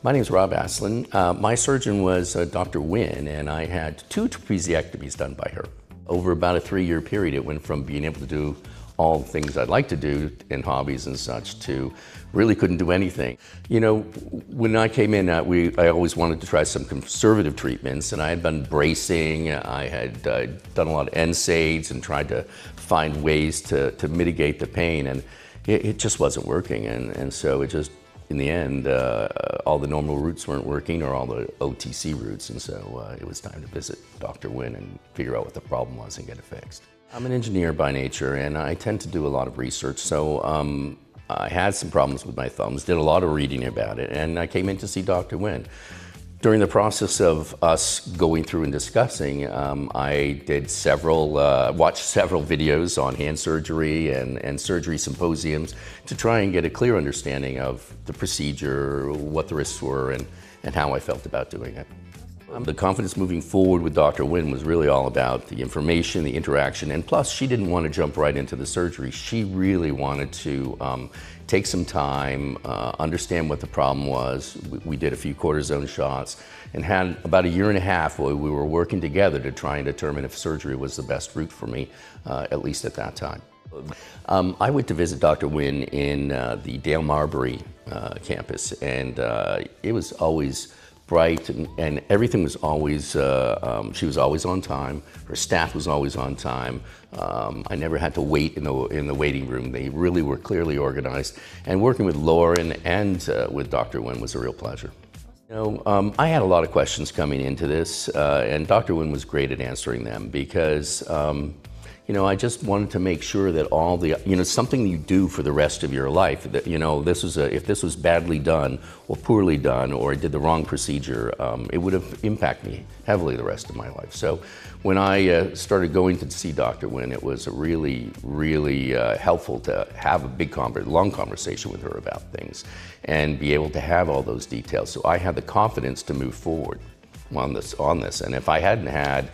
My name is Rob Aslin. My surgeon was Dr. Nguyen, and I had 2 trapeziectomies done by her. Over about a 3-year period, it went from being able to do all the things I'd like to do in hobbies and such to really couldn't do anything. You know, when I came in, I always wanted to try some conservative treatments, and I had been bracing. I had done a lot of NSAIDs and tried to find ways to mitigate the pain, and it just wasn't working. And so it just, in the end, all the normal routes weren't working, or all the OTC routes, and so it was time to visit Dr. Nguyen and figure out what the problem was and get it fixed. I'm an engineer by nature, and I tend to do a lot of research, so I had some problems with my thumbs, did a lot of reading about it, and I came in to see Dr. Nguyen. During the process of us going through and discussing, I did watched several videos on hand surgery and surgery symposiums to try and get a clear understanding of the procedure, what the risks were, and how I felt about doing it. The confidence moving forward with Dr. Nguyen was really all about the information, the interaction, and plus she didn't want to jump right into the surgery. She really wanted to take some time, understand what the problem was. We did a few cortisone shots and had about a year and a half where we were working together to try and determine if surgery was the best route for me, at least at that time. I went to visit Dr. Nguyen in the Dale Marbury campus, and it was always bright, and everything was always, she was always on time, her staff was always on time. I never had to wait in the waiting room. They really were clearly organized, and working with Lauren and with Dr. Nguyen was a real pleasure. You know, I had a lot of questions coming into this, and Dr. Nguyen was great at answering them because you know, I just wanted to make sure that all the, you know, something you do for the rest of your life, that, you know, if this was badly done or poorly done, or I did the wrong procedure, it would have impacted me heavily the rest of my life. So when I started going to see Dr. Nguyen, it was really, really helpful to have a long conversation with her about things and be able to have all those details. So I had the confidence to move forward on this. And if I hadn't had,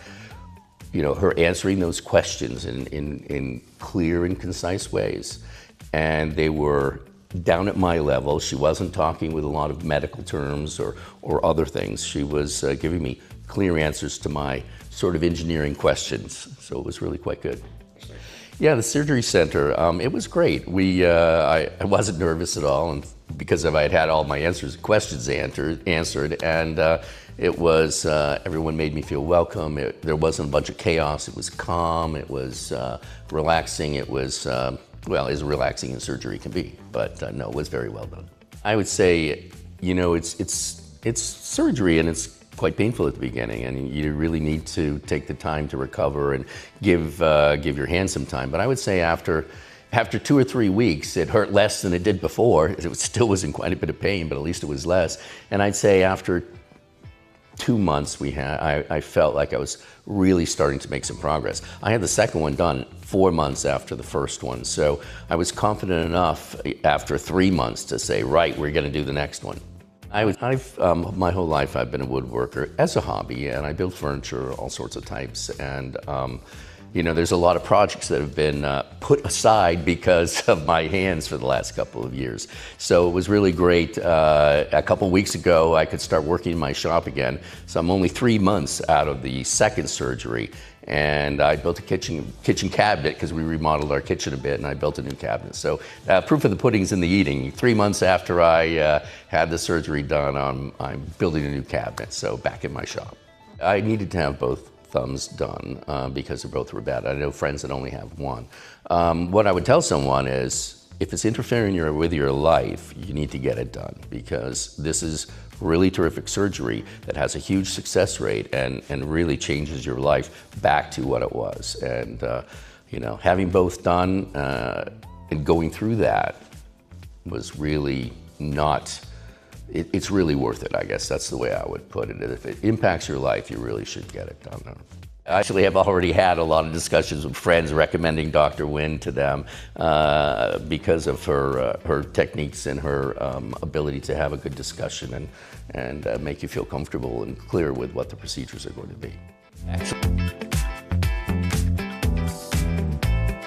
you know, her answering those questions in clear and concise ways, and they were down at my level. She wasn't talking with a lot of medical terms or other things. She was giving me clear answers to my sort of engineering questions, so it was really quite good. Yeah, the surgery center, it was great. I wasn't nervous at all, and because I had all my questions answered, and it was, everyone made me feel welcome. There wasn't a bunch of chaos. It was calm. It was relaxing. It was, well, as relaxing as surgery can be, but no, it was very well done. I would say, you know, it's surgery, and it's quite painful at the beginning, and you really need to take the time to recover and give your hand some time. But I would say after 2 or 3 weeks, it hurt less than it did before. It still was in quite a bit of pain, but at least it was less. And I'd say after 2 months, I felt like I was really starting to make some progress. I had the second one done 4 months after the first one, so I was confident enough after 3 months to say, right, we're going to do the next one. My whole life I've been a woodworker as a hobby, and I build furniture, all sorts of types, and you know, there's a lot of projects that have been put aside because of my hands for the last couple of years. So it was really great. A couple of weeks ago, I could start working in my shop again. So I'm only 3 months out of the second surgery, and I built a kitchen cabinet because we remodeled our kitchen a bit, and I built a new cabinet. So proof of the pudding's in the eating. 3 months after I had the surgery done, I'm building a new cabinet, so back in my shop. I needed to have both thumbs done because they both were bad. I know friends that only have one. What I would tell someone is, if it's interfering with your life, you need to get it done, because this is really terrific surgery that has a huge success rate and really changes your life back to what it was. And you know, having both done and going through that was really not, it's really worth it, I guess. That's the way I would put it. If it impacts your life, you really should get it done. I actually have already had a lot of discussions with friends recommending Dr. Nguyen to them because of her techniques and her ability to have a good discussion and make you feel comfortable and clear with what the procedures are going to be. Excellent.